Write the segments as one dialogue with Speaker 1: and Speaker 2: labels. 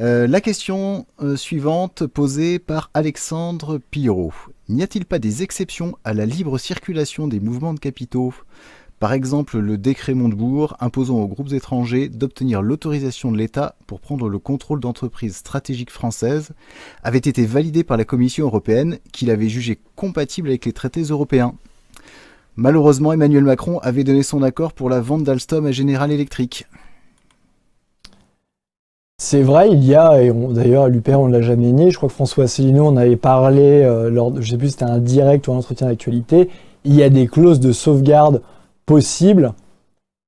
Speaker 1: La question suivante posée par Alexandre Pillerault. N'y a-t-il pas des exceptions à la libre circulation des mouvements de capitaux? Par exemple, le décret Montebourg imposant aux groupes étrangers d'obtenir l'autorisation de l'État pour prendre le contrôle d'entreprises stratégiques françaises avait été validé par la Commission européenne qui l'avait jugé compatible avec les traités européens. Malheureusement, Emmanuel Macron avait donné son accord pour la vente d'Alstom à General Electric.
Speaker 2: C'est vrai, il y a, d'ailleurs à l'UPR on ne l'a jamais nié, je crois que François Asselineau en avait parlé lors de, je ne sais plus si c'était un direct ou un entretien d'actualité, il y a des clauses de sauvegarde possibles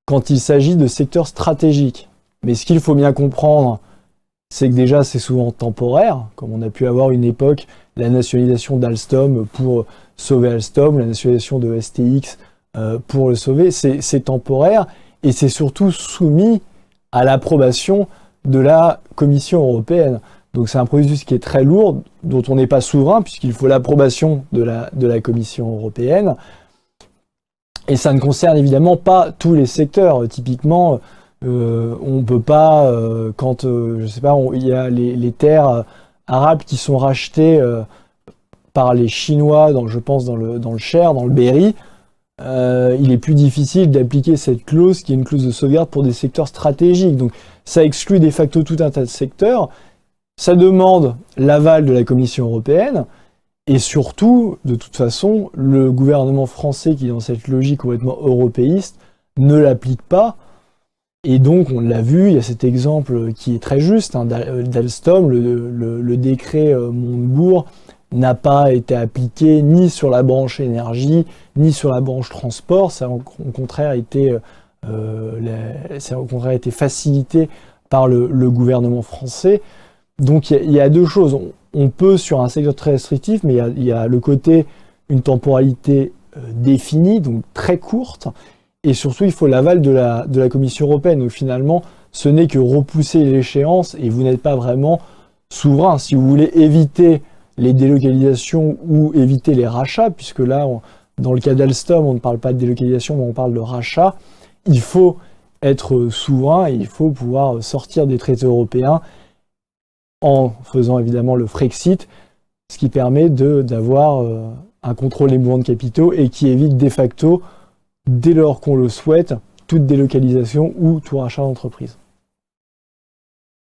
Speaker 2: quand il s'agit de secteurs stratégiques. Mais ce qu'il faut bien comprendre, c'est que déjà c'est souvent temporaire, comme on a pu avoir une époque, la nationalisation d'Alstom pour sauver Alstom, la nationalisation de STX pour le sauver, c'est temporaire et c'est surtout soumis à l'approbation de la Commission européenne. Donc c'est un processus qui est très lourd, dont on n'est pas souverain, puisqu'il faut l'approbation de la Commission européenne. Et ça ne concerne évidemment pas tous les secteurs. Typiquement, on ne peut pas, je sais pas, il y a les terres arabes qui sont rachetées par les Chinois, je pense dans le Cher, dans le Berry, il est plus difficile d'appliquer cette clause qui est une clause de sauvegarde pour des secteurs stratégiques. Donc ça exclut de facto tout un tas de secteurs. Ça demande l'aval de la Commission européenne. Et surtout, de toute façon, le gouvernement français qui est dans cette logique complètement européiste ne l'applique pas. Et donc, on l'a vu, il y a cet exemple qui est très juste d'Alstom, le décret Montebourg n'a pas été appliqué ni sur la branche énergie, ni sur la branche transport. Ça a au contraire été facilité par le gouvernement français. Donc il y a deux choses. On peut, sur un secteur très restrictif, mais il y a le côté, une temporalité définie, donc très courte, et surtout il faut l'aval de la Commission européenne. Donc finalement, ce n'est que repousser l'échéance, et vous n'êtes pas vraiment souverain. Si vous voulez éviter les délocalisations ou éviter les rachats, puisque là, dans le cas d'Alstom, on ne parle pas de délocalisation, mais on parle de rachat, il faut être souverain et il faut pouvoir sortir des traités européens en faisant évidemment le Frexit, ce qui permet d'avoir un contrôle des mouvements de capitaux et qui évite de facto, dès lors qu'on le souhaite, toute délocalisation ou tout rachat d'entreprise.